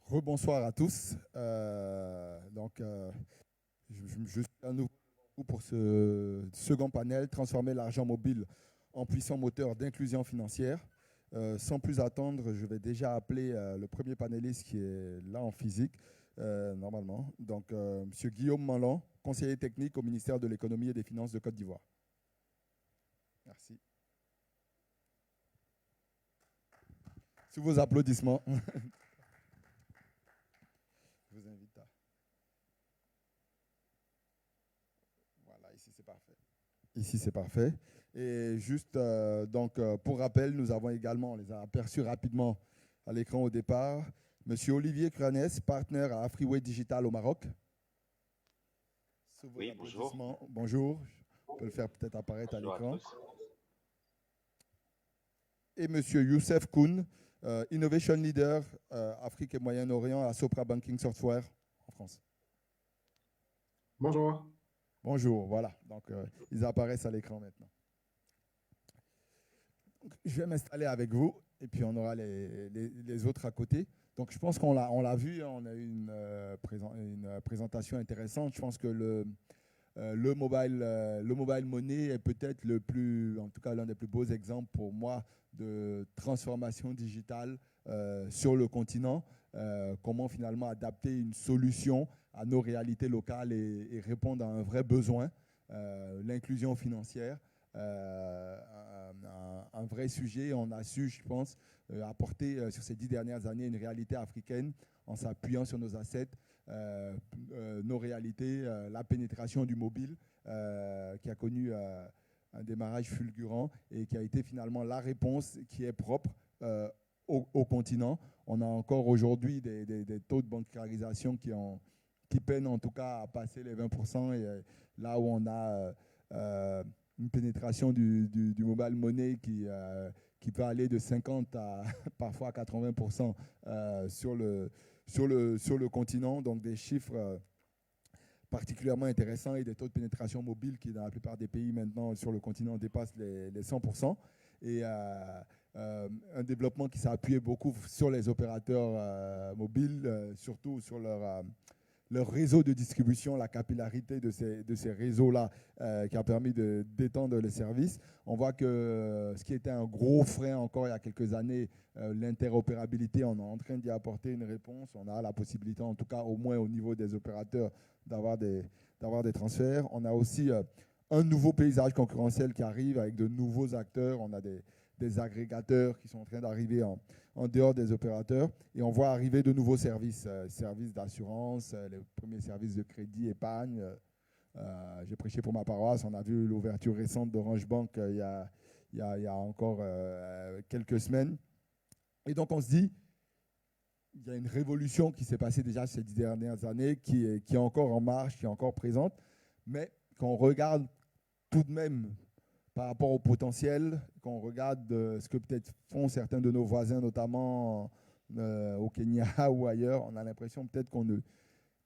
Rebonsoir à tous. Je suis à nouveau pour ce second panel, transformer l'argent mobile en puissant moteur d'inclusion financière. Sans plus attendre, je vais déjà appeler le premier panéliste qui est là en physique, normalement. Donc, Monsieur Guillaume Malon, conseiller technique au ministère de l'économie et des finances de Côte d'Ivoire. Merci. Sous vos applaudissements. Je vous invite à... Voilà, ici c'est parfait. Ici c'est parfait. Et juste, pour rappel, nous avons également, on les a aperçus rapidement à l'écran au départ, Monsieur Olivier Cranès, partenaire à Afriway Digital au Maroc. Sous vos Oui, bonjour. applaudissements. Bonjour. On peut le faire peut-être apparaître à Bonjour à l'écran. tous. Et Monsieur Youssef Koun, Innovation Leader Afrique et Moyen-Orient à Sopra Banking Software en France. Bonjour. Bonjour, voilà. Donc, ils apparaissent à l'écran maintenant. Donc, je vais m'installer avec vous et puis on aura les autres à côté. Donc, je pense qu'on l'a vu, on a eu une présentation intéressante. Je pense que le mobile money est peut-être en tout cas l'un des plus beaux exemples pour moi de transformation digitale sur le continent. Comment finalement adapter une solution à nos réalités locales et répondre à un vrai besoin, l'inclusion financière. Un vrai sujet. On a su, je pense, apporter sur ces 10 dernières années une réalité africaine en s'appuyant sur nos assets, nos réalités, la pénétration du mobile qui a connu un démarrage fulgurant et qui a été finalement la réponse qui est propre au continent. On a encore aujourd'hui des taux de bancarisation qui peinent en tout cas à passer les 20%, et là où on a une pénétration du mobile money qui peut aller de 50 à parfois 80% sur le continent. Donc des chiffres particulièrement intéressants et des taux de pénétration mobile qui, dans la plupart des pays maintenant sur le continent, dépassent les 100%. Et un développement qui s'est appuyé beaucoup sur les opérateurs mobiles, surtout sur leur réseau de distribution, la capillarité de ces réseaux-là qui a permis d'étendre les services. On voit que ce qui était un gros frein encore il y a quelques années, l'interopérabilité, on est en train d'y apporter une réponse. On a la possibilité, en tout cas au moins au niveau des opérateurs, d'avoir des transferts. On a aussi un nouveau paysage concurrentiel qui arrive avec de nouveaux acteurs. On a des agrégateurs qui sont en train d'arriver en dehors des opérateurs, et on voit arriver de nouveaux services, services d'assurance, les premiers services de crédit, épargne. J'ai prêché pour ma paroisse, on a vu l'ouverture récente d'Orange Bank il y a encore quelques semaines. Et donc on se dit, il y a une révolution qui s'est passée déjà ces 10 dernières années, qui est encore en marche, qui est encore présente, mais quand on regarde tout de même par rapport au potentiel, quand on regarde ce que peut-être font certains de nos voisins, notamment au Kenya ou ailleurs, on a l'impression peut-être qu'on ne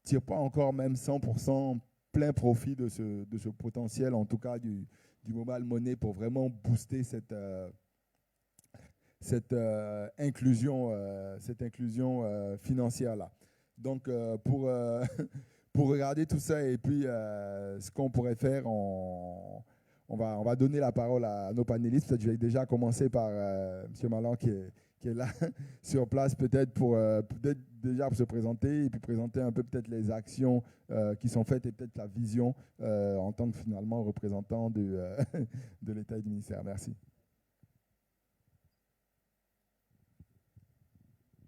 tire pas encore même 100% plein profit de ce potentiel, en tout cas du mobile money, pour vraiment booster cette inclusion financière-là. Donc, pour regarder tout ça et puis ce qu'on pourrait faire, on va donner la parole à nos panélistes. Peut-être je vais déjà commencer par M. Malon qui est là sur place, peut-être déjà pour se présenter et puis présenter un peu peut-être les actions qui sont faites et peut-être la vision en tant que finalement représentant de l'État et du ministère. Merci.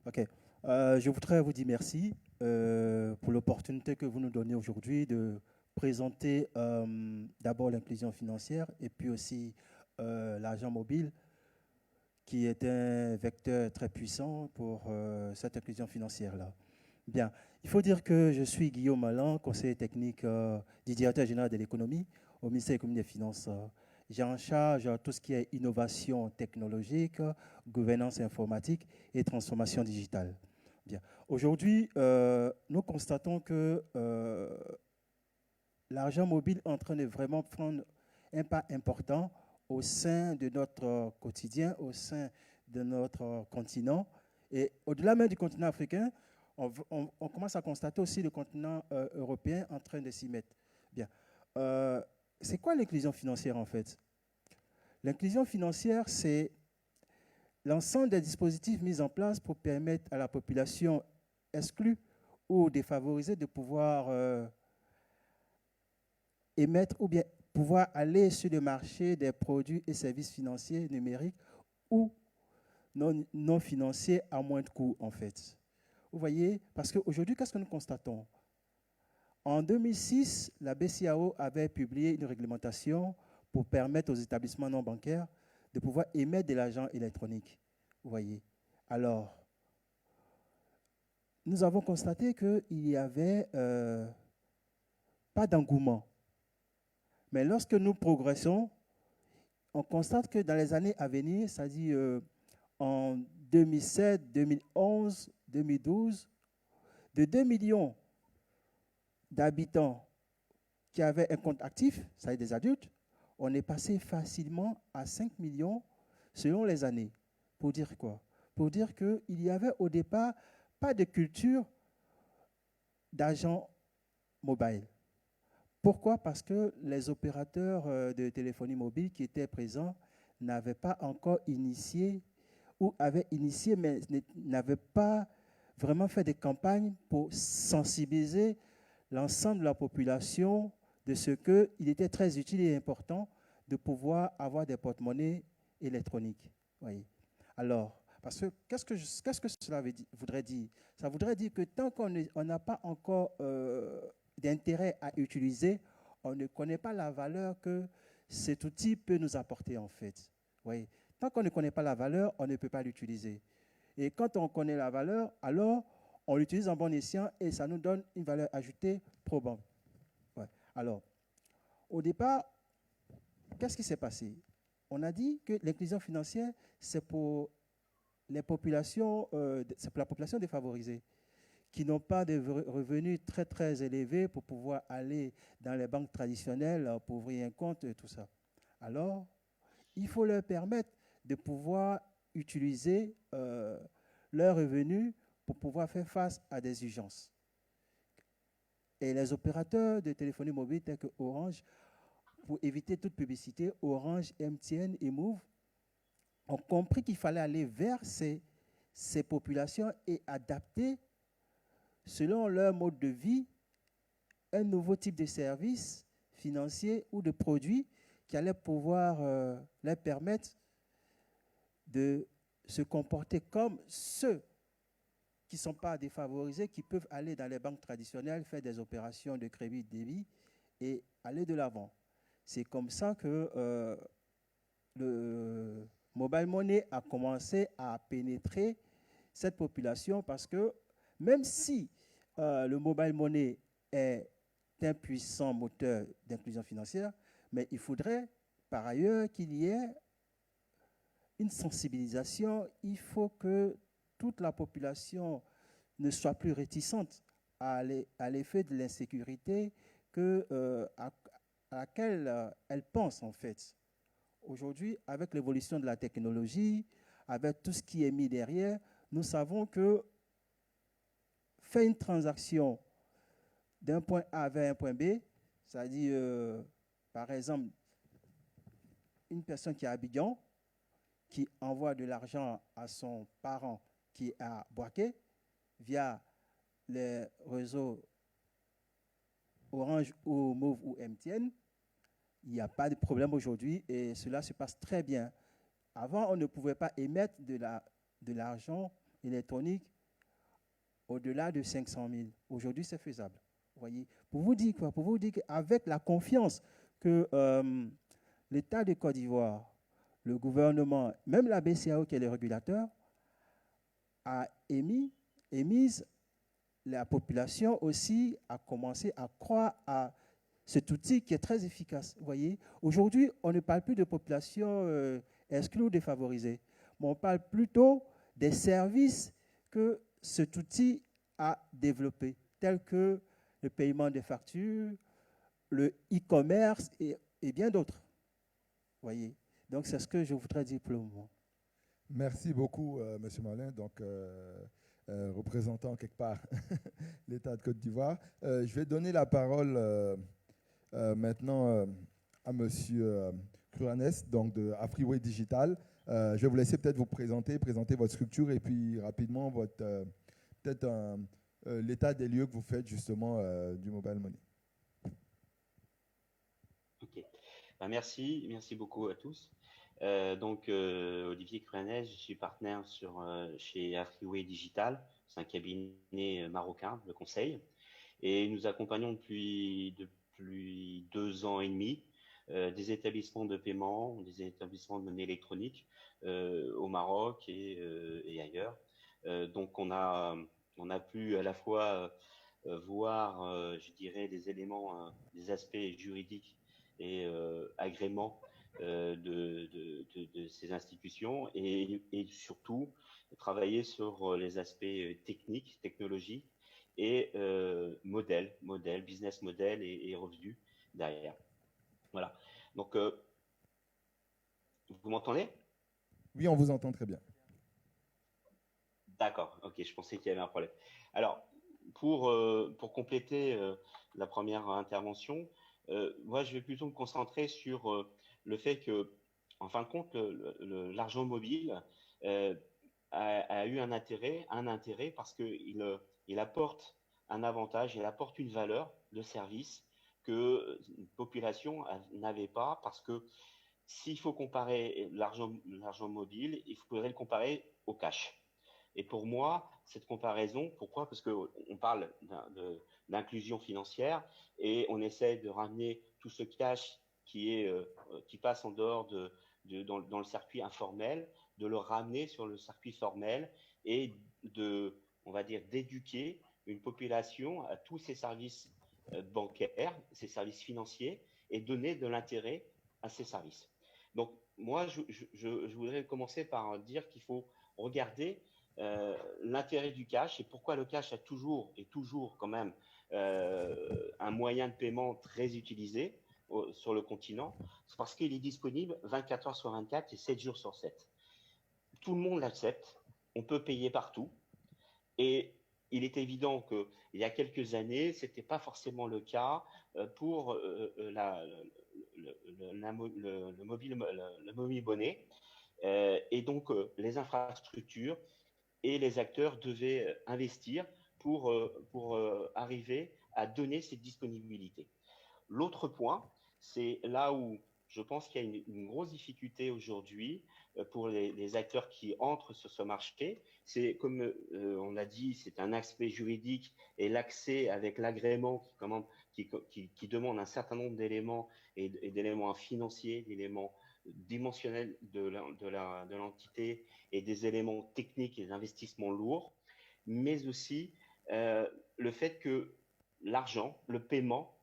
Ok. Je voudrais vous dire merci pour l'opportunité que vous nous donnez aujourd'hui de présenter d'abord l'inclusion financière et puis aussi l'argent mobile, qui est un vecteur très puissant pour cette inclusion financière-là. Bien, il faut dire que je suis Guillaume Malin, conseiller technique du directeur général de l'économie au ministère de l'économie et des finances. J'ai en charge tout ce qui est innovation technologique, gouvernance informatique et transformation digitale. Bien. Aujourd'hui, nous constatons que l'argent mobile est en train de vraiment prendre un pas important au sein de notre quotidien, au sein de notre continent. Et au-delà même du continent africain, on commence à constater aussi le continent européen en train de s'y mettre. Bien. C'est quoi l'inclusion financière en fait? L'inclusion financière, c'est l'ensemble des dispositifs mis en place pour permettre à la population exclue ou défavorisée de pouvoir émettre ou bien pouvoir aller sur le marché des produits et services financiers numériques ou non financiers à moindre coût, en fait. Vous voyez, parce qu'aujourd'hui, qu'est-ce que nous constatons? En 2006, la BCAO avait publié une réglementation pour permettre aux établissements non bancaires de pouvoir émettre de l'argent électronique. Vous voyez. Alors, nous avons constaté qu'il n'y avait pas d'engouement. Mais lorsque nous progressons, on constate que dans les années à venir, c'est-à-dire en 2007, 2011, 2012, de 2 millions d'habitants qui avaient un compte actif, c'est-à-dire des adultes, on est passé facilement à 5 millions selon les années. Pour dire quoi? Pour dire qu'il y avait au départ pas de culture d'argent mobile. Pourquoi? Parce que les opérateurs de téléphonie mobile qui étaient présents n'avaient pas encore initié ou avaient initié mais n'avaient pas vraiment fait des campagnes pour sensibiliser l'ensemble de la population de ce qu'il était très utile et important de pouvoir avoir des porte-monnaies électroniques. Voyez. Alors, parce que qu'est-ce que cela voudrait dire? Ça voudrait dire que tant qu'on n'a pas encore d'intérêt à utiliser, on ne connaît pas la valeur que cet outil peut nous apporter en fait. Voyez. Tant qu'on ne connaît pas la valeur, on ne peut pas l'utiliser. Et quand on connaît la valeur, alors on l'utilise en bon escient et ça nous donne une valeur ajoutée probante. Ouais. Alors, au départ, qu'est-ce qui s'est passé? On a dit que l'inclusion financière, c'est pour les populations, c'est pour la population défavorisée, qui n'ont pas de revenus très, très élevés pour pouvoir aller dans les banques traditionnelles pour ouvrir un compte et tout ça. Alors, il faut leur permettre de pouvoir utiliser leurs revenus pour pouvoir faire face à des urgences. Et les opérateurs de téléphonie mobile tels que Orange, pour éviter toute publicité, Orange, MTN et Move ont compris qu'il fallait aller vers ces populations et adapter, selon leur mode de vie, un nouveau type de service financier ou de produit qui allait pouvoir leur permettre de se comporter comme ceux qui ne sont pas défavorisés, qui peuvent aller dans les banques traditionnelles, faire des opérations de crédit débit et aller de l'avant. C'est comme ça que le mobile money a commencé à pénétrer cette population parce que même si le mobile money est un puissant moteur d'inclusion financière, mais il faudrait par ailleurs qu'il y ait une sensibilisation. Il faut que toute la population ne soit plus réticente à l'effet de l'insécurité à laquelle elle pense en fait. Aujourd'hui, avec l'évolution de la technologie, avec tout ce qui est mis derrière, nous savons que faire une transaction d'un point A vers un point B, c'est-à-dire, par exemple, une personne qui est à Abidjan, qui envoie de l'argent à son parent qui est à Boaké via les réseaux Orange ou Move ou MTN, il n'y a pas de problème aujourd'hui et cela se passe très bien. Avant, on ne pouvait pas émettre de l'argent électronique au-delà de 500 000. Aujourd'hui, c'est faisable. Vous voyez, pour vous dire quoi? Pour vous dire qu'avec la confiance que l'État de Côte d'Ivoire, le gouvernement, même la BCAO qui est le régulateur, a émise, la population aussi a commencé à croire à cet outil qui est très efficace. Vous voyez, aujourd'hui, on ne parle plus de population exclue ou défavorisée, mais on parle plutôt des services que cet outil a développés, tels que le paiement des factures, le e-commerce et bien d'autres. Vous voyez. Donc, c'est ce que je voudrais dire pour le moment. Merci beaucoup, M. Malin. Donc, représentant quelque part l'État de Côte d'Ivoire. Je vais donner la parole maintenant à Monsieur Cruanes, donc de Afriway Digital. Je vais vous laisser peut-être vous présenter votre structure et puis rapidement peut-être l'état des lieux que vous faites justement du mobile money. Ok. Ben, merci beaucoup à tous. Olivier Cruanes, je suis partenaire chez Afriway Digital. C'est un cabinet marocain de conseil. Et nous accompagnons depuis 2 ans et demi des établissements de paiement, des établissements de monnaie électronique au Maroc et ailleurs. Donc on a pu à la fois voir, je dirais, des éléments, des aspects juridiques et agréments de ces institutions et surtout travailler sur les aspects techniques, technologiques et business model et revenus derrière. Voilà. Donc, vous m'entendez? Oui, on vous entend très bien. D'accord, ok, je pensais qu'il y avait un problème. Alors, pour compléter la première intervention, moi, je vais plutôt me concentrer sur le fait que, en fin de compte, l'argent mobile a eu un intérêt parce qu'il apporte un avantage, il apporte une valeur de service que une population n'avait pas, parce que s'il faut comparer l'argent mobile, il faudrait le comparer au cash. Et pour moi, cette comparaison, pourquoi? Parce qu'on parle d'inclusion financière et on essaie de ramener tout ce cash qui passe en dehors dans le circuit informel, de le ramener sur le circuit formel et on va dire, d'éduquer une population à tous ces services bancaires, ces services financiers, et donner de l'intérêt à ces services. Donc, moi, je voudrais commencer par dire qu'il faut regarder l'intérêt du cash et pourquoi le cash est toujours quand même un moyen de paiement très utilisé sur le continent. C'est parce qu'il est disponible 24 heures sur 24 et 7 jours sur 7. Tout le monde l'accepte, on peut payer partout et il est évident qu'il y a quelques années, ce n'était pas forcément le cas pour le mobile money. Et donc, les infrastructures et les acteurs devaient investir pour arriver à donner cette disponibilité. L'autre point, c'est là où je pense qu'il y a une grosse difficulté aujourd'hui pour les acteurs qui entrent sur ce marché. C'est comme on a dit, c'est un aspect juridique et l'accès avec l'agrément qui demande un certain nombre d'éléments et d'éléments financiers, d'éléments dimensionnels de l'entité et des éléments techniques et d'investissements lourds, mais aussi le fait que l'argent, le paiement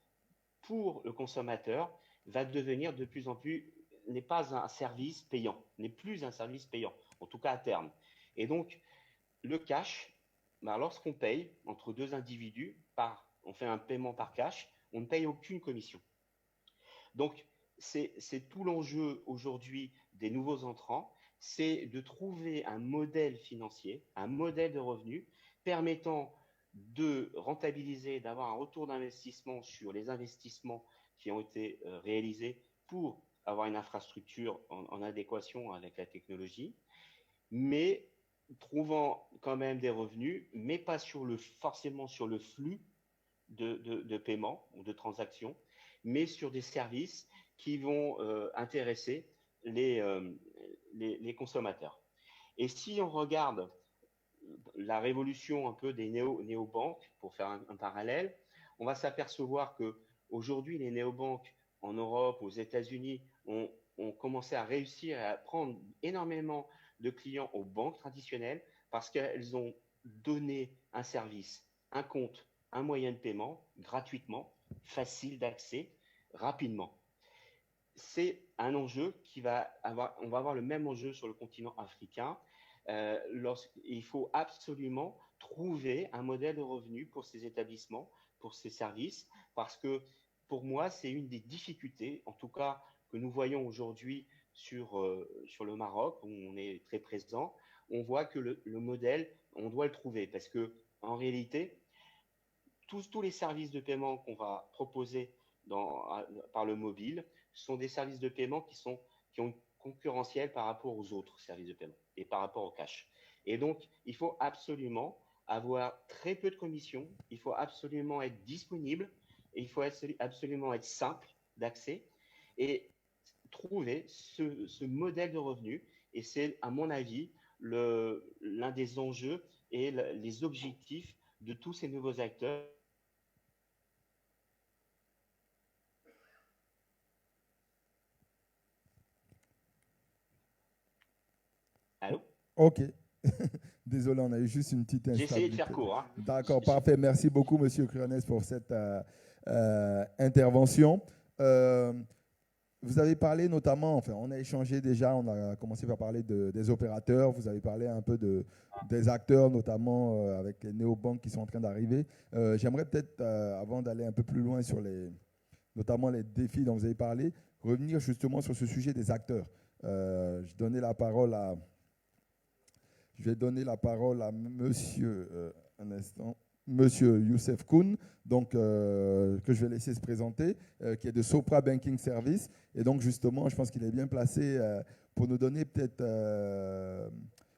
pour le consommateur va devenir de plus en plus, n'est pas un service payant, n'est plus un service payant, en tout cas à terme. Et donc, le cash, lorsqu'on paye entre deux individus, on fait un paiement par cash, on ne paye aucune commission. Donc, c'est tout l'enjeu aujourd'hui des nouveaux entrants, c'est de trouver un modèle financier, un modèle de revenus permettant de rentabiliser, d'avoir un retour d'investissement sur les investissements qui ont été réalisés pour avoir une infrastructure en adéquation avec la technologie, mais trouvant quand même des revenus, mais pas forcément sur le flux de paiement ou de transactions, mais sur des services qui vont intéresser les consommateurs. Et si on regarde la révolution un peu des néobanques, pour faire un parallèle, on va s'apercevoir que aujourd'hui les néobanques en Europe, aux États-Unis, ont commencé à réussir à prendre énormément de clients aux banques traditionnelles parce qu'elles ont donné un service, un compte, un moyen de paiement gratuitement, facile d'accès, rapidement. C'est un enjeu on va avoir le même enjeu sur le continent africain. Il faut absolument trouver un modèle de revenu pour ces établissements, pour ces services, parce que pour moi, c'est une des difficultés, en tout cas, que nous voyons aujourd'hui sur le Maroc, où on est très présent. on voit que le modèle, on doit le trouver parce que en réalité, tous les services de paiement qu'on va proposer par le mobile sont des services de paiement qui ont concurrentiels par rapport aux autres services de paiement et par rapport au cash. Et donc, il faut absolument avoir très peu de commissions, il faut absolument être disponible et il faut absolument être simple d'accès et trouver ce modèle de revenu. Et c'est, à mon avis, l'un des enjeux et les objectifs de tous ces nouveaux acteurs. Allô? Ok. Désolé, on a eu juste une petite J'ai essayé de instabilité. faire court. Hein. D'accord, parfait. Merci beaucoup, Monsieur Crionès, pour cette intervention. Vous avez parlé notamment, enfin, on a échangé déjà, on a commencé par parler des opérateurs, vous avez parlé un peu des acteurs, notamment avec les néobanques qui sont en train d'arriver. J'aimerais peut-être, avant d'aller un peu plus loin sur notamment les défis dont vous avez parlé, revenir justement sur ce sujet des acteurs. Je vais donner la parole à monsieur, un instant, monsieur Youssef Koun, donc, que je vais laisser se présenter, qui est de Sopra Banking Service. Et donc, justement, je pense qu'il est bien placé pour nous donner peut-être,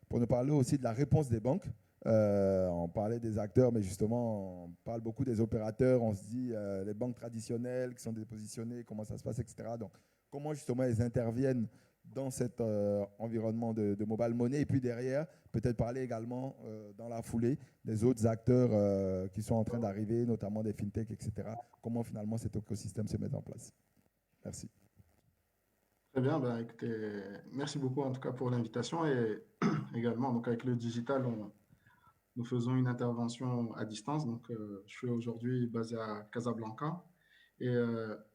pour nous parler aussi de la réponse des banques. On parlait des acteurs, mais justement, on parle beaucoup des opérateurs. On se dit les banques traditionnelles qui sont dépositionnées, comment ça se passe, etc. Donc, comment justement elles interviennent dans cet environnement de mobile money. Et puis derrière, peut-être parler également dans la foulée des autres acteurs qui sont en train d'arriver, notamment des fintechs, etc. Comment finalement cet écosystème se met en place. Merci. Très bien, ben, écoutez, merci beaucoup en tout cas pour l'invitation et également donc avec le digital, nous faisons une intervention à distance. Donc, je suis aujourd'hui basé à Casablanca. Et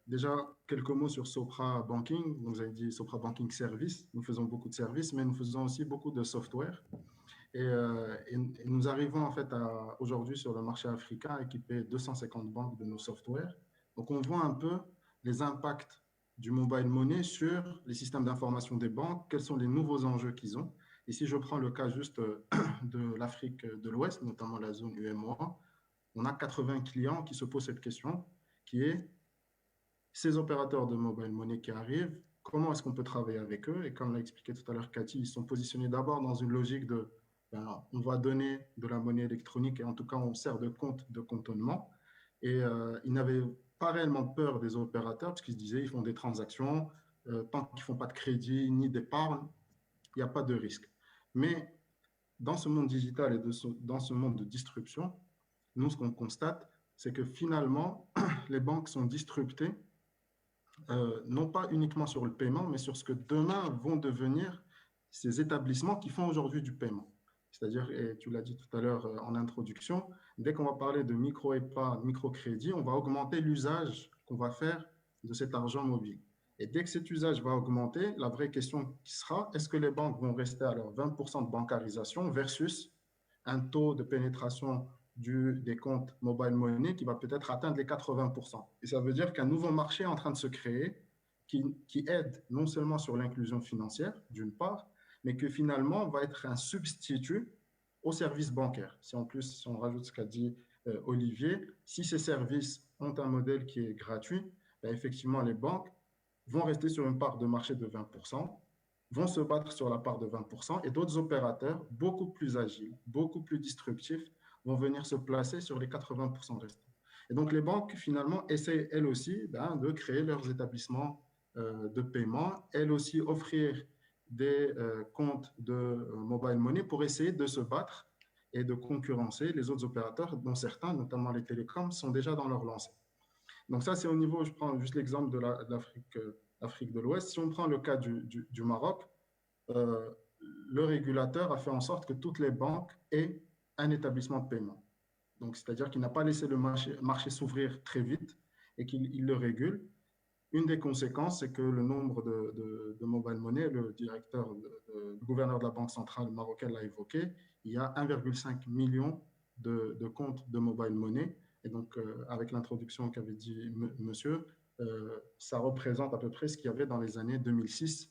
déjà, quelques mots sur Sopra Banking. Vous avez dit Sopra Banking Service. Nous faisons beaucoup de services, mais nous faisons aussi beaucoup de software. Et nous arrivons en fait aujourd'hui sur le marché africain à équiper 250 banques de nos softwares. Donc, on voit un peu les impacts du mobile money sur les systèmes d'information des banques, quels sont les nouveaux enjeux qu'ils ont. Et si je prends le cas juste de l'Afrique de l'Ouest, notamment la zone UEMOA, on a 80 clients qui se posent cette question, qui est ces opérateurs de mobile money qui arrivent, comment est-ce qu'on peut travailler avec eux? Et comme l'a expliqué tout à l'heure Cathy, ils sont positionnés d'abord dans une logique de on va donner de la monnaie électronique et en tout cas on sert de compte de cantonnement. Et ils n'avaient pas réellement peur des opérateurs parce qu'ils se disaient ils font des transactions, tant qu'ils ne font pas de crédit ni d'épargne, il n'y a pas de risque. Mais dans ce monde digital et dans ce monde de disruption, nous, ce qu'on constate, c'est que finalement, les banques sont disruptées, non pas uniquement sur le paiement, mais sur ce que demain vont devenir ces établissements qui font aujourd'hui du paiement. C'est-à-dire, et tu l'as dit tout à l'heure en introduction, dès qu'on va parler de micro-épargne, microcrédit, on va augmenter l'usage qu'on va faire de cet argent mobile. Et dès que cet usage va augmenter, la vraie question qui sera, est-ce que les banques vont rester à leur 20% de bancarisation versus un taux de pénétration des comptes mobile money qui va peut-être atteindre les 80%. Et ça veut dire qu'un nouveau marché est en train de se créer qui aide non seulement sur l'inclusion financière, d'une part, mais que finalement va être un substitut aux services bancaires. Si en plus, si on rajoute ce qu'a dit Olivier, si ces services ont un modèle qui est gratuit, ben effectivement, les banques vont rester sur une part de marché de 20%, vont se battre sur la part de 20%, et d'autres opérateurs, beaucoup plus agiles, beaucoup plus disruptifs, vont venir se placer sur les 80% restants. Et donc, les banques, finalement, essaient, elles aussi, de créer leurs établissements de paiement, elles aussi offrir des comptes de mobile money pour essayer de se battre et de concurrencer les autres opérateurs, dont certains, notamment les télécoms, sont déjà dans leur lancée. Donc ça, c'est au niveau, je prends juste l'exemple de l'Afrique de l'Ouest. Si on prend le cas du Maroc, le régulateur a fait en sorte que toutes les banques aient un établissement de paiement. Donc, c'est-à-dire qu'il n'a pas laissé le marché s'ouvrir très vite et qu'il le régule. Une des conséquences, c'est que le nombre de mobile money, le gouverneur de la Banque centrale marocaine l'a évoqué, il y a 1,5 million de comptes de mobile money. Et donc, avec l'introduction qu'avait dit monsieur, ça représente à peu près ce qu'il y avait dans les années 2006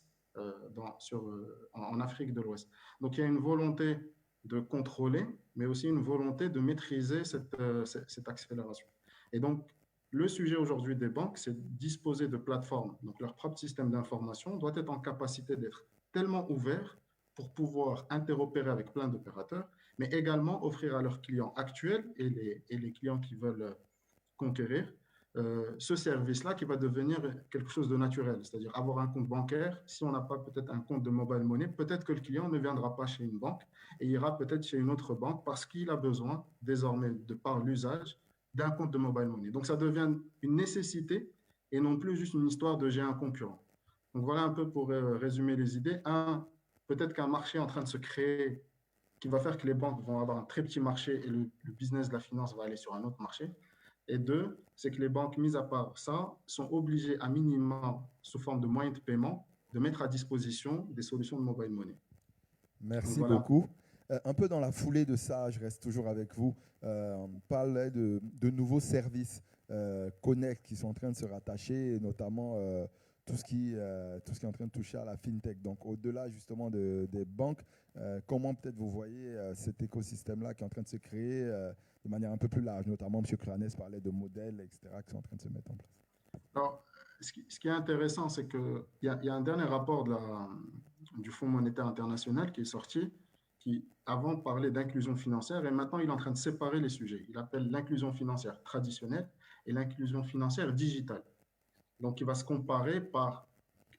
en Afrique de l'Ouest. Donc, il y a une volonté de contrôler, mais aussi une volonté de maîtriser cette accélération. Et donc, le sujet aujourd'hui des banques, c'est de disposer de plateformes. Donc, leur propre système d'information doit être en capacité d'être tellement ouvert pour pouvoir interopérer avec plein d'opérateurs, mais également offrir à leurs clients actuels et les clients qui veulent conquérir ce service-là qui va devenir quelque chose de naturel, c'est-à-dire avoir un compte bancaire. Si on n'a pas peut-être un compte de mobile money, peut-être que le client ne viendra pas chez une banque et ira peut-être chez une autre banque parce qu'il a besoin désormais, de par l'usage, d'un compte de mobile money. Donc ça devient une nécessité et non plus juste une histoire de j'ai un concurrent. Donc voilà un peu pour résumer les idées. Un, peut-être qu'un marché est en train de se créer qui va faire que les banques vont avoir un très petit marché et le business de la finance va aller sur un autre marché. Et deux, c'est que les banques, mis à part ça, sont obligées à minima, sous forme de moyens de paiement, de mettre à disposition des solutions de mobile money. Donc Merci voilà. beaucoup. Un peu dans la foulée de ça, je reste toujours avec vous. On parlait de nouveaux services connect qui sont en train de se rattacher, et notamment tout ce qui est en train de toucher à la fintech. Donc, au-delà justement des banques, comment peut-être vous voyez cet écosystème-là qui est en train de se créer de manière un peu plus large, notamment M. Cranès parlait de modèles, etc., qui sont en train de se mettre en place. Alors, ce qui est intéressant, c'est qu'il y a un dernier rapport du Fonds monétaire international qui est sorti, qui avant parlait d'inclusion financière et maintenant il est en train de séparer les sujets. Il appelle l'inclusion financière traditionnelle et l'inclusion financière digitale. Donc, il va se comparer par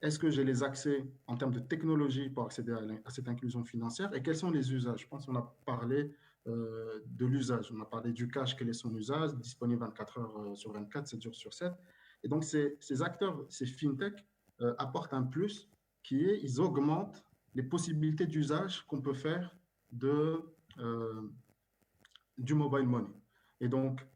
est-ce que j'ai les accès en termes de technologie pour accéder à cette inclusion financière et quels sont les usages. Je pense qu'on a parlé de l'usage. On a parlé du cash, quel est son usage, disponible 24 heures sur 24, 7 jours sur 7. Et donc, ces acteurs, ces fintech, apportent un plus qui est, ils augmentent les possibilités d'usage qu'on peut faire du mobile money. Et donc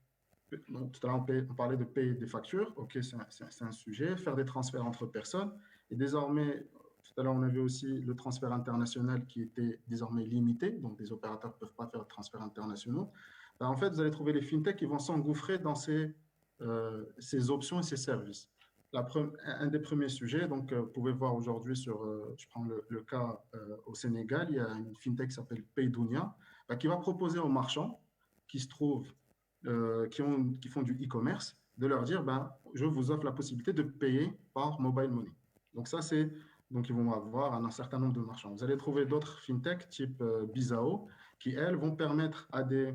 tout à l'heure, on parlait de payer des factures. OK, c'est un sujet. Faire des transferts entre personnes. Et désormais, tout à l'heure, on avait aussi le transfert international qui était désormais limité. Donc, les opérateurs ne peuvent pas faire de transferts internationaux. Ben, en fait, vous allez trouver les fintechs qui vont s'engouffrer dans ces options et ces services. Un des premiers sujets, donc, vous pouvez voir aujourd'hui je prends le cas au Sénégal, il y a une fintech qui s'appelle Paydounia, ben, qui va proposer aux marchands qui se trouvent qui font du e-commerce, de leur dire, ben, je vous offre la possibilité de payer par mobile money. Donc ça, donc ils vont avoir un certain nombre de marchands. Vous allez trouver d'autres fintech type Bizao qui, elles, vont permettre à des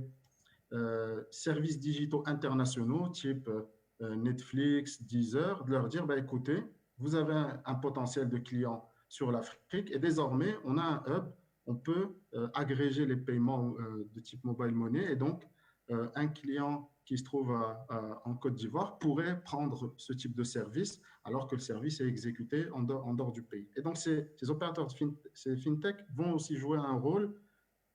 services digitaux internationaux type Netflix, Deezer, de leur dire, ben, écoutez, vous avez un potentiel de clients sur l'Afrique et désormais, on a un hub, on peut agréger les paiements de type mobile money et donc un client qui se trouve en Côte d'Ivoire pourrait prendre ce type de service alors que le service est exécuté en dehors du pays. Et donc, ces opérateurs, ces fintech vont aussi jouer un rôle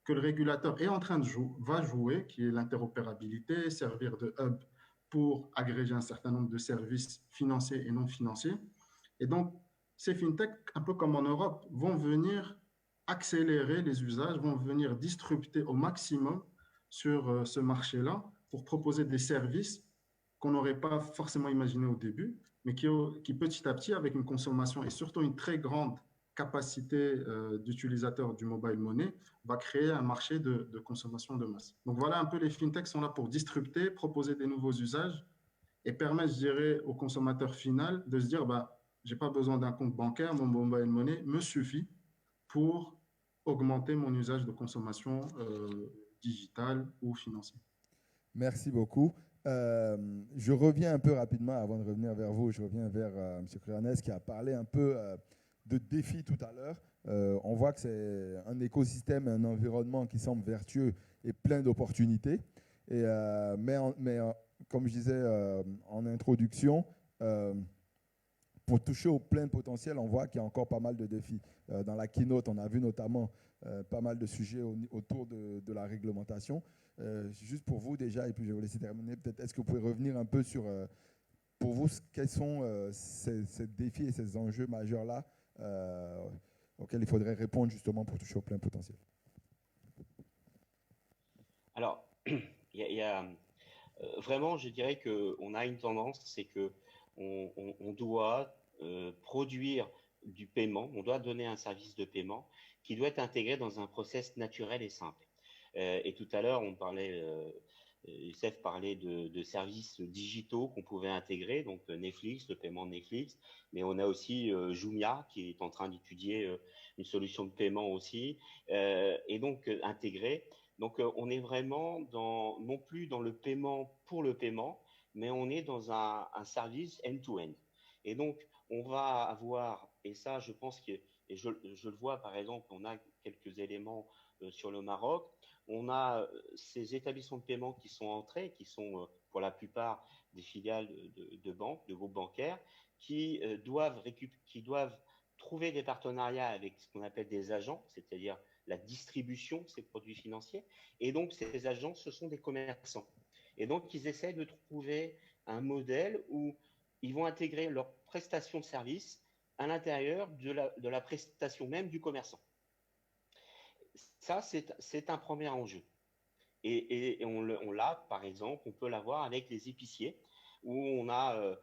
que le régulateur est en train de va jouer, qui est l'interopérabilité, servir de hub pour agréger un certain nombre de services financiers et non financiers. Et donc, ces fintech, un peu comme en Europe, vont venir accélérer les usages, vont venir disrupter au maximum sur ce marché-là pour proposer des services qu'on n'aurait pas forcément imaginé au début, mais qui petit à petit, avec une consommation et surtout une très grande capacité d'utilisateurs du mobile money, va créer un marché de consommation de masse. Donc voilà un peu, les fintechs sont là pour disrupter, proposer des nouveaux usages et permettre, je dirais, au consommateur final de se dire, bah, j'ai pas besoin d'un compte bancaire, mon mobile money me suffit pour augmenter mon usage de consommation digitale ou financière. Merci beaucoup. Je reviens un peu rapidement, avant de revenir vers vous, je reviens vers M. Cranès qui a parlé un peu de défis tout à l'heure. On voit que c'est un écosystème, un environnement qui semble vertueux et plein d'opportunités. Mais comme je disais en introduction, pour toucher au plein potentiel, on voit qu'il y a encore pas mal de défis. Dans la keynote, on a vu notamment pas mal de sujets autour de la réglementation. Juste pour vous déjà, et puis je vais vous laisser terminer, peut-être est-ce que vous pouvez revenir un peu sur, pour vous, quels sont ces défis et ces enjeux majeurs-là auxquels il faudrait répondre justement pour toucher au plein potentiel? Alors, vraiment, je dirais qu'on a une tendance, c'est qu'on doit produire du paiement, on doit donner un service de paiement qui doit être intégré dans un process naturel et simple. Et tout à l'heure, on parlait, Youssef parlait de services digitaux qu'on pouvait intégrer, donc Netflix, le paiement de Netflix, mais on a aussi Jumia qui est en train d'étudier une solution de paiement aussi, et donc intégré. Donc on est vraiment non plus dans le paiement pour le paiement, mais on est dans un service end-to-end. Et donc on va avoir, et ça je pense que, et je le vois par exemple, on a quelques éléments sur le Maroc, on a ces établissements de paiement qui sont entrés, qui sont pour la plupart des filiales de banques, de groupes bancaires, qui doivent trouver des partenariats avec ce qu'on appelle des agents, c'est-à-dire la distribution de ces produits financiers. Et donc, ces agents, ce sont des commerçants. Et donc, ils essaient de trouver un modèle où ils vont intégrer leur prestation de service à l'intérieur de la prestation même du commerçant. Ça, c'est un premier enjeu. Et on l'a, par exemple, on peut l'avoir avec les épiciers, où on a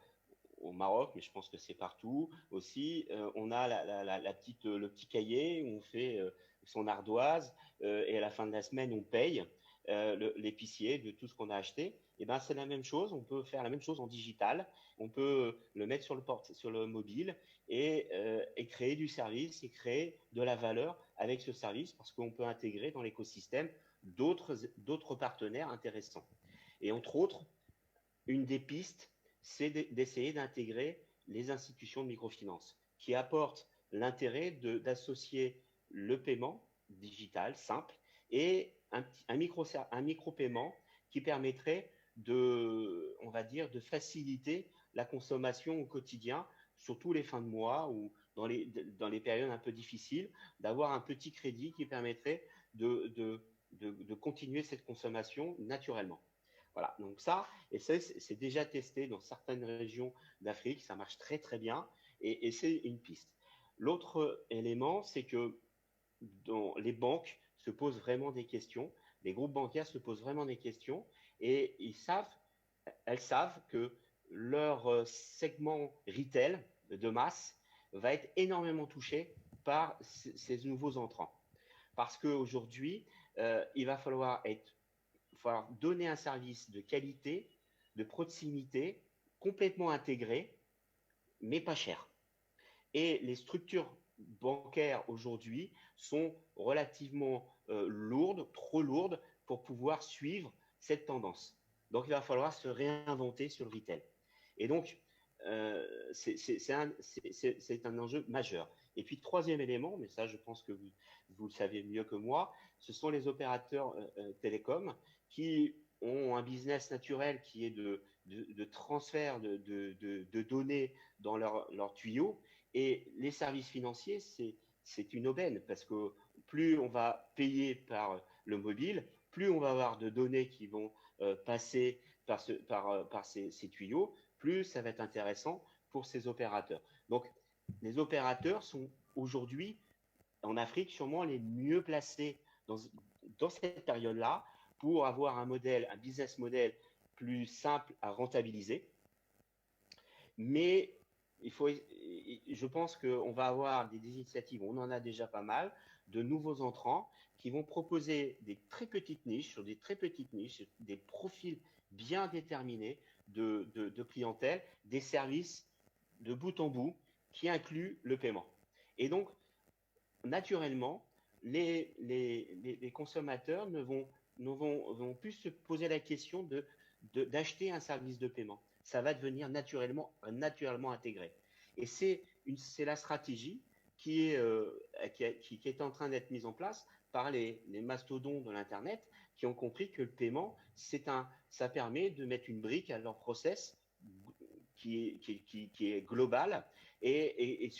au Maroc, mais je pense que c'est partout aussi, on a le petit cahier où on fait son ardoise et à la fin de la semaine, on paye l'épicier de tout ce qu'on a acheté. Et ben, c'est la même chose, on peut faire la même chose en digital, on peut le mettre sur le mobile et créer du service et créer de la valeur avec ce service parce qu'on peut intégrer dans l'écosystème d'autres partenaires intéressants. Et entre autres, une des pistes, c'est d'essayer d'intégrer les institutions de microfinance qui apportent l'intérêt d'associer le paiement digital simple et un micro-paiement qui permettrait on va dire, de faciliter la consommation au quotidien, surtout les fins de mois ou dans les périodes un peu difficiles, d'avoir un petit crédit qui permettrait de continuer cette consommation naturellement. Voilà, donc ça, et c'est déjà testé dans certaines régions d'Afrique, ça marche très très bien, et c'est une piste. L'autre élément, c'est que les banques se posent vraiment des questions, les groupes bancaires se posent vraiment des questions, et elles savent que leur segment retail de masse va être énormément touché par ces nouveaux entrants. Parce qu'aujourd'hui, il va falloir donner un service de qualité, de proximité, complètement intégré, mais pas cher. Et les structures bancaires aujourd'hui sont relativement lourdes, trop lourdes pour pouvoir suivre cette tendance. Donc il va falloir se réinventer sur le retail. Et donc, c'est un enjeu majeur. Et puis, troisième élément, mais ça, je pense que vous le savez mieux que moi, ce sont les opérateurs télécoms qui ont un business naturel qui est de transfert de données dans leur tuyau. Et les services financiers, c'est une aubaine parce que plus on va payer par le mobile, plus on va avoir de données qui vont passer par ces tuyaux, plus ça va être intéressant pour ces opérateurs. Donc, les opérateurs sont aujourd'hui, en Afrique, sûrement les mieux placés dans cette période-là pour avoir un business model plus simple à rentabiliser. Mais je pense qu'on va avoir des initiatives, on en a déjà pas mal, de nouveaux entrants qui vont proposer des très petites niches, sur des très petites niches, des profils bien déterminés de clientèle, des services de bout en bout qui incluent le paiement. Et donc, naturellement, les consommateurs vont plus se poser la question d'acheter un service de paiement. Ça va devenir naturellement intégré. Et c'est la stratégie qui est en train d'être mise en place par les mastodontes de l'Internet qui ont compris que le paiement, ça permet de mettre une brique à leur process qui est global et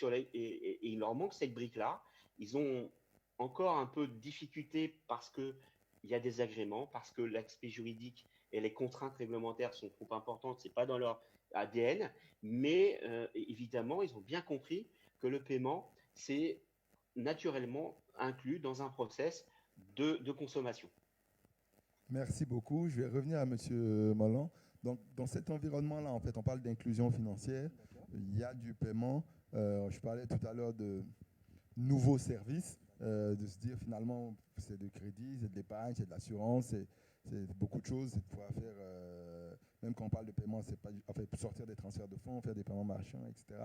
il leur manque cette brique-là. Ils ont encore un peu de difficulté parce qu'il y a des agréments, parce que l'aspect juridique et les contraintes réglementaires sont trop importantes, ce n'est pas dans leur ADN, mais évidemment, ils ont bien compris que le paiement, c'est naturellement inclus dans un process de consommation. Merci beaucoup. Je vais revenir à M. Molan. Donc, dans cet environnement-là, en fait, on parle d'inclusion financière. Il y a du paiement. Je parlais tout à l'heure de nouveaux services, de se dire finalement c'est de crédit, c'est de l'épargne, c'est de l'assurance, c'est beaucoup de choses, c'est de pouvoir faire, même quand on parle de paiement, c'est pas, en fait, sortir des transferts de fonds, faire des paiements marchands, etc.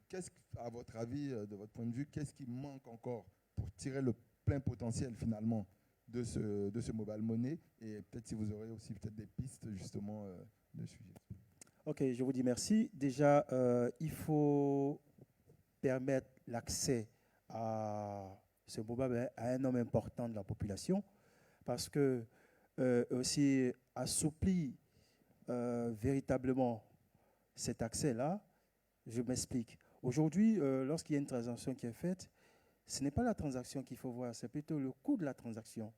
Qu'est-ce, à votre avis, de votre point de vue, qu'est-ce qui manque encore pour tirer le plein potentiel finalement de ce mobile money, et peut-être si vous aurez aussi peut-être des pistes justement de sujet. Ok, je vous dis merci. Déjà, il faut permettre l'accès à ce mobile à un nombre important de la population, parce que aussi assouplir véritablement cet accès-là. Je m'explique. Aujourd'hui, lorsqu'il y a une transaction qui est faite, ce n'est pas la transaction qu'il faut voir, c'est plutôt le coût de la transaction.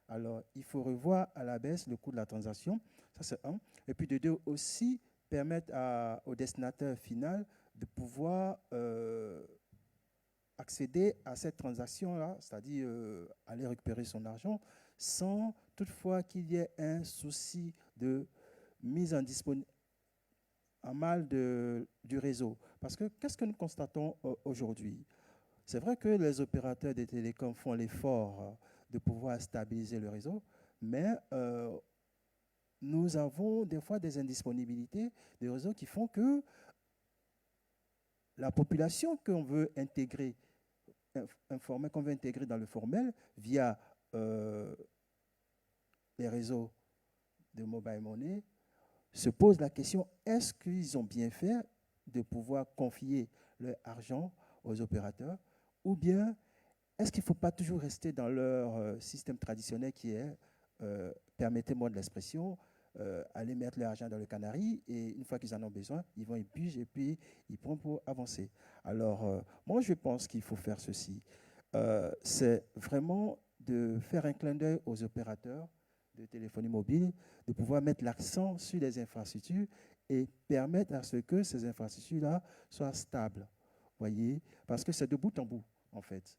Alors, il faut revoir à la baisse le coût de la transaction, ça c'est un. Et puis de deux, aussi permettre au destinataire final de pouvoir accéder à cette transaction-là, c'est-à-dire aller récupérer son argent, sans toutefois qu'il y ait un souci de mise en mal du réseau. Parce que qu'est-ce que nous constatons aujourd'hui? C'est vrai que les opérateurs des télécoms font l'effort de pouvoir stabiliser le réseau, mais nous avons des fois des indisponibilités de réseaux qui font que la population qu'on veut intégrer, informée, qu'on veut intégrer dans le formel via les réseaux de mobile money, se pose la question, est-ce qu'ils ont bien fait de pouvoir confier leur argent aux opérateurs, ou bien est-ce qu'il ne faut pas toujours rester dans leur système traditionnel qui est, permettez-moi de l'expression, aller mettre leur argent dans le canari, et une fois qu'ils en ont besoin, ils vont, ils pigent et puis ils prennent pour avancer. Alors, moi, je pense qu'il faut faire ceci. C'est vraiment de faire un clin d'œil aux opérateurs de téléphonie mobile, de pouvoir mettre l'accent sur les infrastructures et permettre à ce que ces infrastructures-là soient stables. Voyez, parce que c'est de bout en bout, en fait.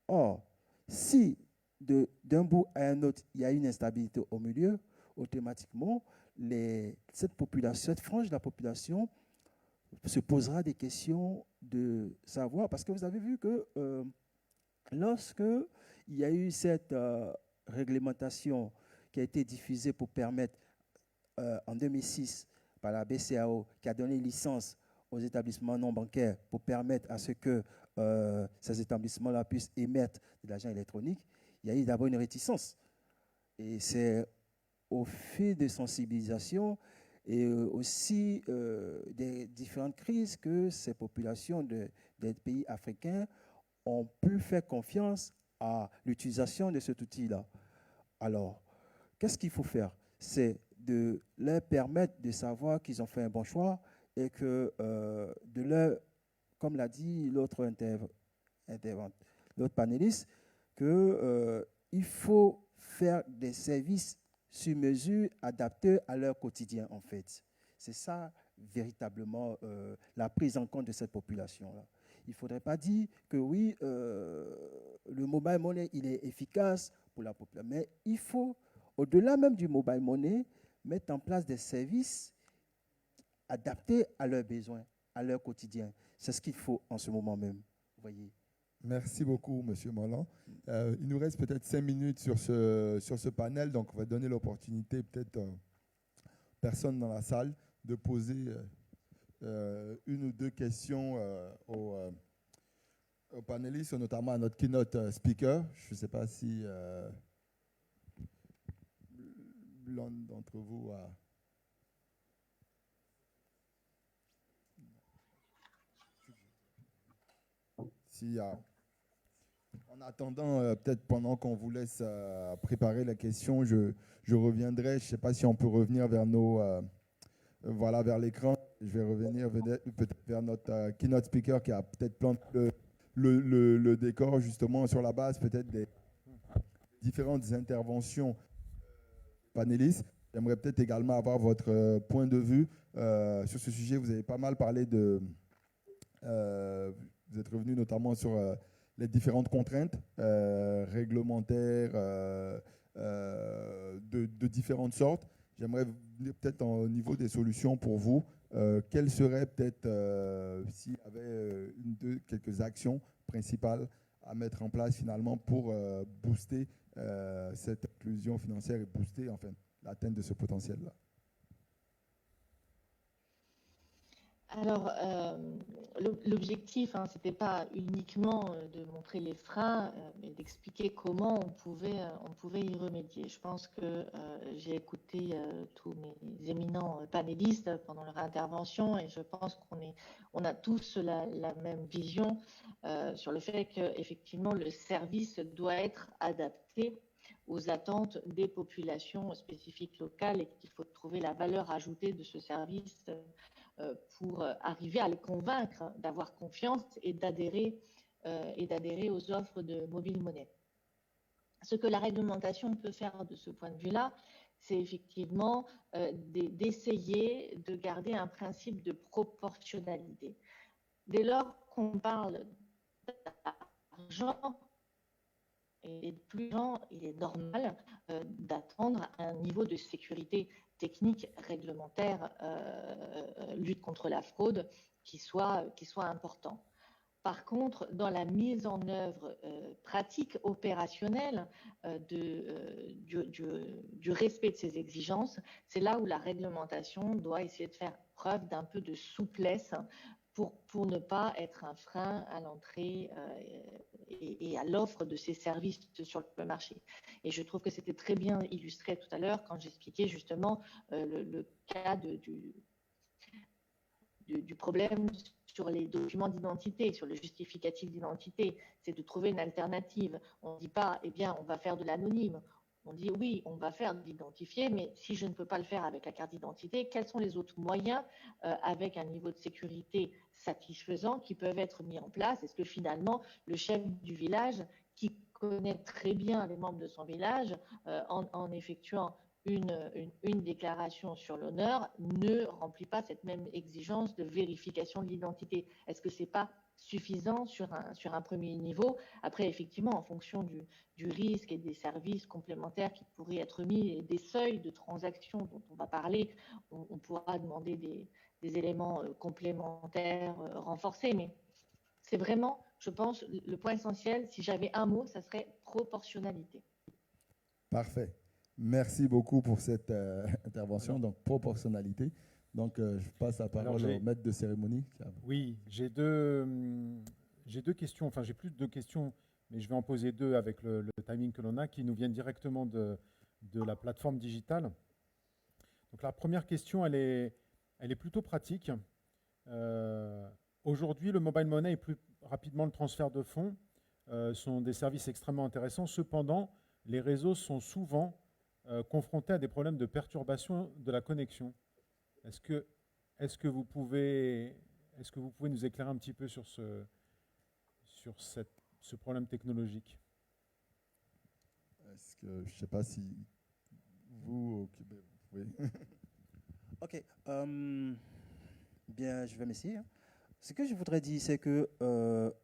Or, si d'un bout à un autre, il y a une instabilité au milieu, automatiquement, cette frange de la population se posera des questions de savoir, parce que vous avez vu que lorsque il y a eu cette réglementation qui a été diffusée pour permettre, en 2006, par la BCAO, qui a donné licence aux établissements non bancaires pour permettre à ce que ces établissements-là puissent émettre de l'argent électronique, il y a eu d'abord une réticence. Et c'est au fil de sensibilisation et aussi des différentes crises que ces populations des pays africains ont pu faire confiance à l'utilisation de cet outil-là. Alors, qu'est-ce qu'il faut faire? C'est de leur permettre de savoir qu'ils ont fait un bon choix et que de leur, comme l'a dit l'autre panéliste, qu'il faut faire des services sur mesure adaptés à leur quotidien, en fait. C'est ça, véritablement, la prise en compte de cette population-là. Il ne faudrait pas dire que oui, le mobile money, il est efficace pour la population, mais il faut, au-delà même du mobile money, mettre en place des services adaptés à leurs besoins, à leur quotidien. C'est ce qu'il faut en ce moment même. Vous voyez. Merci beaucoup, M. Molan. Il nous reste peut-être 5 minutes sur ce panel, donc on va donner l'opportunité peut-être aux personnes dans la salle de poser une ou deux questions aux panélistes, notamment à notre keynote speaker. Je ne sais pas si l'un d'entre vous a... En attendant, peut-être pendant qu'on vous laisse préparer la question, je reviendrai. Je ne sais pas si on peut revenir vers voilà, vers l'écran. Je vais revenir peut-être vers notre keynote speaker qui a peut-être planté le décor justement sur la base peut-être des différentes interventions panélistes. J'aimerais peut-être également avoir votre point de vue sur ce sujet. Vous avez pas mal parlé de... vous êtes revenu notamment sur les différentes contraintes réglementaires de différentes sortes. J'aimerais peut-être au niveau des solutions pour vous, quelles seraient peut-être, s'il y avait quelques actions principales à mettre en place finalement pour booster cette inclusion financière et booster enfin l'atteinte de ce potentiel-là? Alors, l'objectif, ce n'était pas uniquement de montrer les freins, mais d'expliquer comment on pouvait y remédier. Je pense que j'ai écouté tous mes éminents panélistes pendant leur intervention et je pense qu'on a tous la même vision sur le fait qu'effectivement le service doit être adapté aux attentes des populations spécifiques locales et qu'il faut trouver la valeur ajoutée de ce service pour arriver à les convaincre d'avoir confiance et d'adhérer aux offres de mobile money. Ce que la réglementation peut faire de ce point de vue-là, c'est effectivement d'essayer de garder un principe de proportionnalité. Dès lors qu'on parle d'argent et de plus d'argent, il est normal d'attendre un niveau de sécurité technique, réglementaire, lutte contre la fraude qui soit important. Par contre, dans la mise en œuvre pratique, opérationnelle du respect de ces exigences, c'est là où la réglementation doit essayer de faire preuve d'un peu de souplesse pour ne pas être un frein à l'entrée et à l'offre de ces services sur le marché. Et je trouve que c'était très bien illustré tout à l'heure quand j'expliquais justement le cas du problème sur les documents d'identité, sur le justificatif d'identité. C'est de trouver une alternative. On ne dit pas, eh bien, on va faire de l'anonyme. On dit oui, on va faire de l'identifié, mais si je ne peux pas le faire avec la carte d'identité, quels sont les autres moyens avec un niveau de sécurité satisfaisant qui peuvent être mis en place? Est-ce que finalement, le chef du village, qui connaît très bien les membres de son village, en effectuant une déclaration sur l'honneur, ne remplit pas cette même exigence de vérification de l'identité? Est-ce que ce n'est pas suffisant sur un premier niveau? Après, effectivement, en fonction du risque et des services complémentaires qui pourraient être mis et des seuils de transactions dont on va parler, on pourra demander des éléments complémentaires renforcés. Mais c'est vraiment, je pense, le point essentiel. Si j'avais un mot, ça serait proportionnalité. Parfait. Merci beaucoup pour cette intervention. Donc, proportionnalité. Donc, je passe la parole au maître de cérémonie. Oui, j'ai deux questions. Enfin, j'ai plus de 2 questions, mais je vais en poser 2 avec le timing que l'on a, qui nous viennent directement de la plateforme digitale. Donc, la première question, elle est plutôt pratique. Aujourd'hui, le mobile money et plus rapidement le transfert de fonds sont des services extrêmement intéressants. Cependant, les réseaux sont souvent confrontés à des problèmes de perturbation de la connexion. Est-ce que vous pouvez nous éclairer un petit peu sur ce problème technologique? Je ne sais pas si vous pouvez. Ok. Bien, je vais m'essayer. Ce que je voudrais dire, c'est que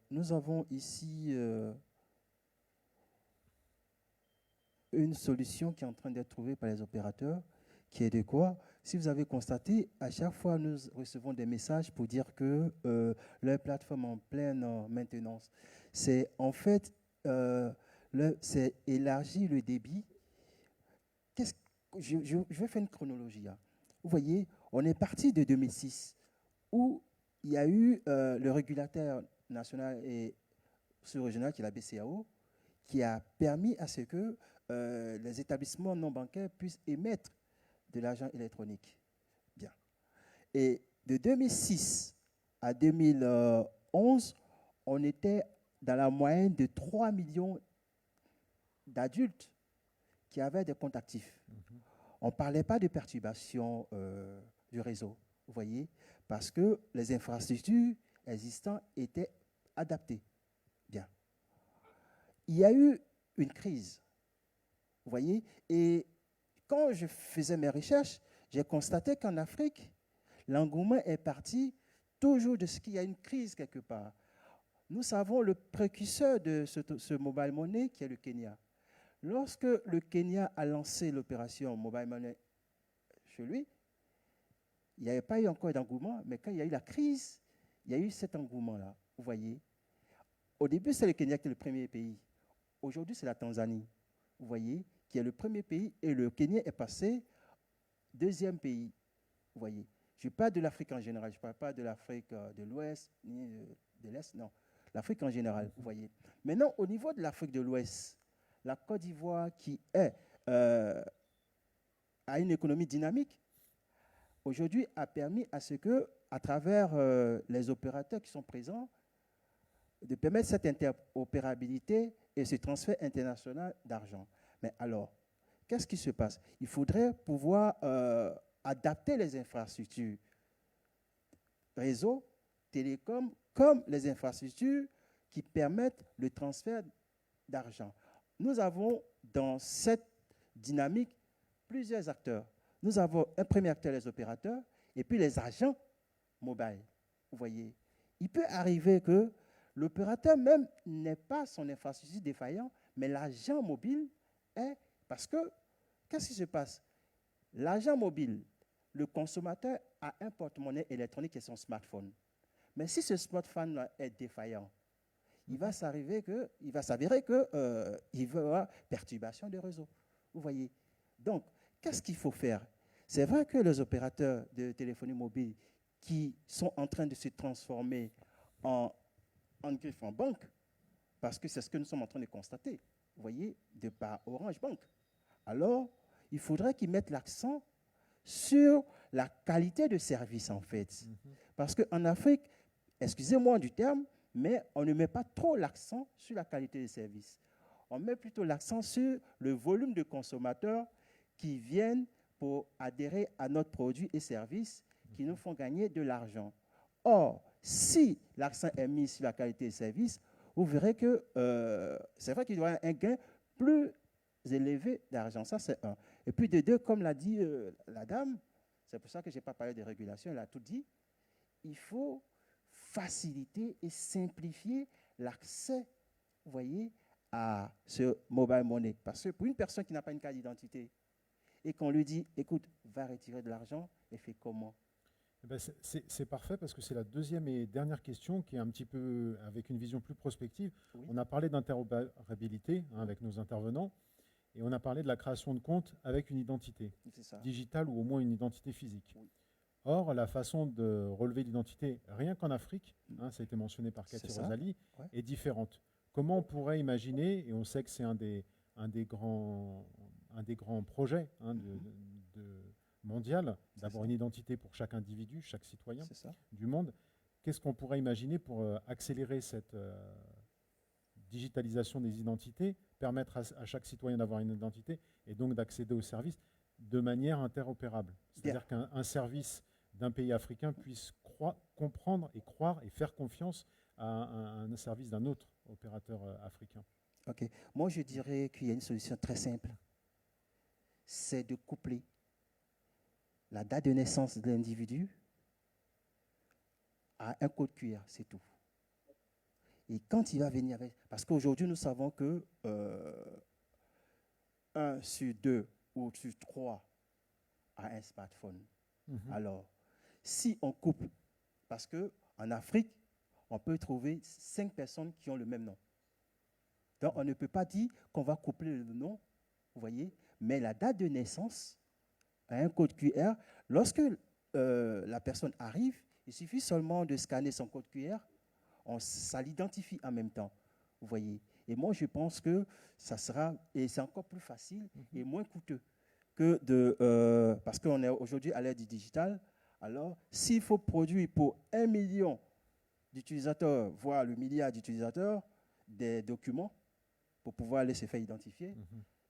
nous avons ici une solution qui est en train d'être trouvée par les opérateurs, qui est de quoi? Si vous avez constaté, à chaque fois, nous recevons des messages pour dire que leur plateforme est en pleine maintenance. C'est en fait, c'est élargir le débit. Je vais faire une chronologie. Hein. Vous voyez, on est parti de 2006, où il y a eu le régulateur national et sous-régional, qui est la BCAO, qui a permis à ce que les établissements non bancaires puissent émettre de l'argent électronique. Bien. Et de 2006 à 2011, on était dans la moyenne de 3 millions d'adultes qui avaient des comptes actifs. On ne parlait pas de perturbation du réseau, vous voyez, parce que les infrastructures existantes étaient adaptées. Bien. Il y a eu une crise, vous voyez, et quand je faisais mes recherches, j'ai constaté qu'en Afrique, l'engouement est parti toujours de ce qu'il y a une crise quelque part. Nous savons le précurseur de ce mobile money qui est le Kenya. Lorsque le Kenya a lancé l'opération mobile money chez lui, il n'y avait pas eu encore d'engouement, mais quand il y a eu la crise, il y a eu cet engouement-là. Vous voyez, au début, c'est le Kenya qui est le premier pays. Aujourd'hui, c'est la Tanzanie, vous voyez, qui est le premier pays, et le Kenya est passé deuxième pays, vous voyez. Je ne parle pas de l'Afrique en général, je ne parle pas de l'Afrique de l'Ouest ni de l'Est, non. L'Afrique en général, vous voyez. Maintenant, au niveau de l'Afrique de l'Ouest, la Côte d'Ivoire qui a une économie dynamique, aujourd'hui a permis à ce que, à travers les opérateurs qui sont présents, de permettre cette interopérabilité et ce transfert international d'argent. Mais alors, qu'est-ce qui se passe? Il faudrait pouvoir adapter les infrastructures réseau, télécom, comme les infrastructures qui permettent le transfert d'argent. Nous avons dans cette dynamique plusieurs acteurs. Nous avons un premier acteur, les opérateurs, et puis les agents mobiles. Vous voyez, il peut arriver que l'opérateur même n'ait pas son infrastructure défaillant, mais l'agent mobile est... Parce que, qu'est-ce qui se passe? L'agent mobile, le consommateur a un porte-monnaie électronique et son smartphone. Mais si ce smartphone est défaillant, il va s'avérer qu'il va y avoir perturbation de réseau. Vous voyez. Donc, qu'est-ce qu'il faut faire? C'est vrai que les opérateurs de téléphonie mobile qui sont en train de se transformer en banque, parce que c'est ce que nous sommes en train de constater, vous voyez, de par Orange Bank. Alors, il faudrait qu'ils mettent l'accent sur la qualité de service, en fait. Parce qu'en Afrique, excusez-moi du terme, mais on ne met pas trop l'accent sur la qualité de service. On met plutôt l'accent sur le volume de consommateurs qui viennent pour adhérer à notre produit et services qui nous font gagner de l'argent. Or, si l'accent est mis sur la qualité de service, vous verrez que c'est vrai qu'il doit y avoir un gain plus élevé d'argent. Ça, c'est un. Et puis, de deux, comme l'a dit la dame, c'est pour ça que je n'ai pas parlé de régulation, elle a tout dit, il faut faciliter et simplifier l'accès, vous voyez, à ce mobile money. Parce que pour une personne qui n'a pas une carte d'identité et qu'on lui dit, écoute, va retirer de l'argent, elle fait comment? Eh ben, c'est parfait parce que c'est la deuxième et dernière question qui est un petit peu avec une vision plus prospective. Oui. On a parlé d'interopérabilité avec nos intervenants et on a parlé de la création de comptes avec une identité digitale ou au moins une identité physique. Oui. Or, la façon de relever l'identité, rien qu'en Afrique, ça a été mentionné par Cathy Rosalie, est différente. Comment on pourrait imaginer, et on sait que c'est un des grands projets mondial, d'avoir une identité pour chaque individu, chaque citoyen du monde, qu'est-ce qu'on pourrait imaginer pour accélérer cette digitalisation des identités, permettre à chaque citoyen d'avoir une identité et donc d'accéder aux services de manière interopérable? C'est-à-dire qu'un service d'un pays africain puisse comprendre et croire et faire confiance à un service d'un autre opérateur africain. Ok. Moi, je dirais qu'il y a une solution très simple. C'est de coupler la date de naissance de l'individu à un code QR, c'est tout. Et quand il va venir avec... Parce qu'aujourd'hui, nous savons que 1 sur 2 ou sur 3 a un smartphone. Alors, si on coupe, parce qu'en Afrique, on peut trouver 5 personnes qui ont le même nom. Donc, on ne peut pas dire qu'on va coupler le nom, vous voyez, mais la date de naissance a un code QR. Lorsque la personne arrive, il suffit seulement de scanner son code QR, ça l'identifie en même temps, vous voyez. Et moi, je pense que ça sera, et c'est encore plus facile et moins coûteux que parce qu'on est aujourd'hui à l'ère du digital. Alors, s'il faut produire pour 1 million d'utilisateurs, voire le milliard d'utilisateurs, des documents pour pouvoir aller se faire identifier,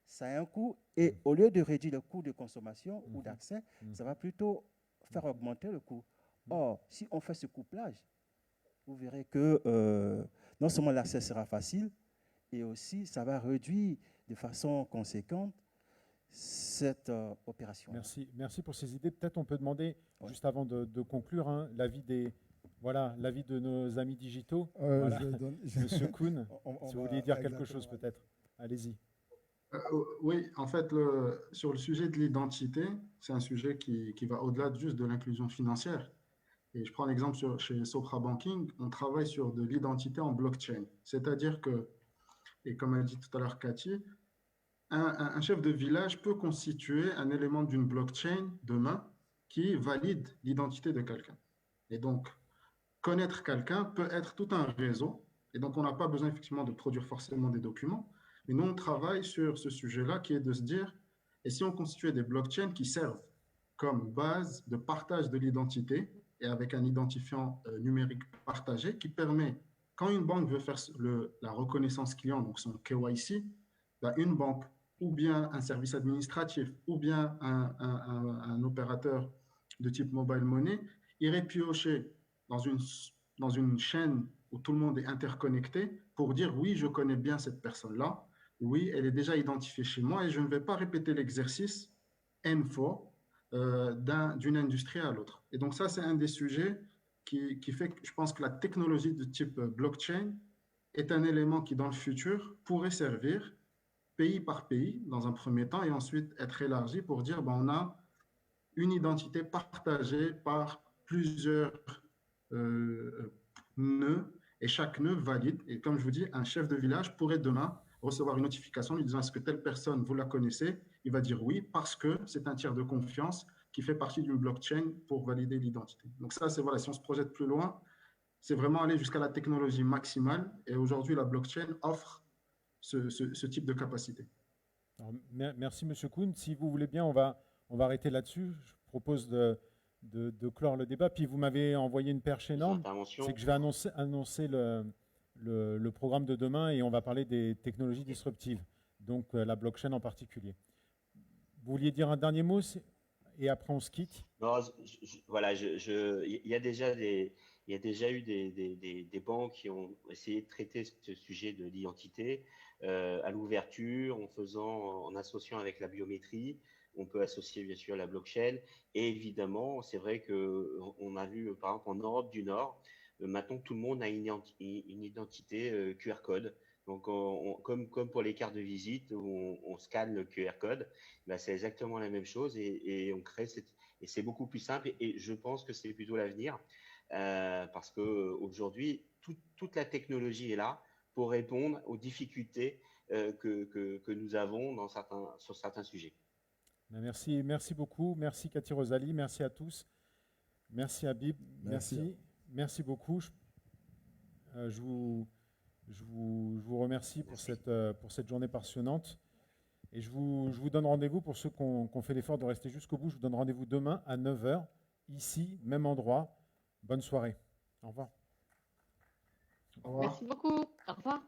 ça a un coût. Et au lieu de réduire le coût de consommation ou d'accès, ça va plutôt faire augmenter le coût. Or, si on fait ce couplage, vous verrez que non seulement l'accès sera facile, et aussi ça va réduire de façon conséquente cette opération. Merci pour ces idées. Peut-être on peut demander, juste avant de conclure, l'avis de nos amis digitaux. Monsieur Kuhn, si vous vouliez dire quelque chose peut-être. Allez-y. Oui, en fait, sur le sujet de l'identité, c'est un sujet qui va au-delà juste de l'inclusion financière. Et je prends l'exemple chez Sopra Banking, on travaille sur de l'identité en blockchain. C'est-à-dire que, et comme a dit tout à l'heure Cathy, un chef de village peut constituer un élément d'une blockchain demain qui valide l'identité de quelqu'un. Et donc, connaître quelqu'un peut être tout un réseau. Et donc, on n'a pas besoin effectivement de produire forcément des documents. Mais nous, on travaille sur ce sujet-là qui est de se dire, et si on constituait des blockchains qui servent comme base de partage de l'identité et avec un identifiant numérique partagé qui permet, quand une banque veut faire la reconnaissance client, donc son KYC, ben, une banque ou bien un service administratif ou bien un opérateur de type mobile money irait piocher dans une, dans une chaîne où tout le monde est interconnecté pour dire oui, je connais bien cette personne-là, oui, elle est déjà identifiée chez moi et je ne vais pas répéter l'exercice N fois d'une industrie à l'autre. Et donc ça, c'est un des sujets qui fait que je pense que la technologie de type blockchain est un élément qui, dans le futur, pourrait servir pays par pays dans un premier temps et ensuite être élargi pour dire ben, on a une identité partagée par plusieurs nœuds et chaque nœud valide. Et comme je vous dis, un chef de village pourrait demain recevoir une notification lui disant est-ce que telle personne, vous la connaissez? Il va dire oui parce que c'est un tiers de confiance qui fait partie d'une blockchain pour valider l'identité. Donc ça, c'est voilà, si on se projette plus loin, c'est vraiment aller jusqu'à la technologie maximale. Et aujourd'hui, la blockchain offre ce type de capacité. Alors, merci, Monsieur Kuhn. Si vous voulez bien, on va arrêter là-dessus. Je propose de clore le débat. Puis vous m'avez envoyé une perche énorme. C'est que je vais annoncer le programme de demain et on va parler des technologies disruptives, donc la blockchain en particulier. Vous vouliez dire un dernier mot et après on se quitte? Non, voilà, il y a déjà eu des banques qui ont essayé de traiter ce sujet de l'identité à l'ouverture, en associant avec la biométrie. On peut associer bien sûr la blockchain. Et évidemment, c'est vrai qu'on a vu, par exemple, en Europe du Nord, maintenant tout le monde a une identité QR code. Donc, comme pour les cartes de visite où on scanne le QR code, ben, c'est exactement la même chose et on crée et c'est beaucoup plus simple et je pense que c'est plutôt l'avenir parce qu'aujourd'hui, toute la technologie est là pour répondre aux difficultés que nous avons sur certains sujets. Merci beaucoup. Merci Cathy Rosalie. Merci à tous. Merci Habib. Merci beaucoup. Je vous remercie pour cette journée passionnante. Et je vous donne rendez-vous pour ceux qui ont fait l'effort de rester jusqu'au bout. Je vous donne rendez-vous demain à 9h, ici, même endroit. Bonne soirée. Au revoir. Au revoir. Merci beaucoup. Au revoir.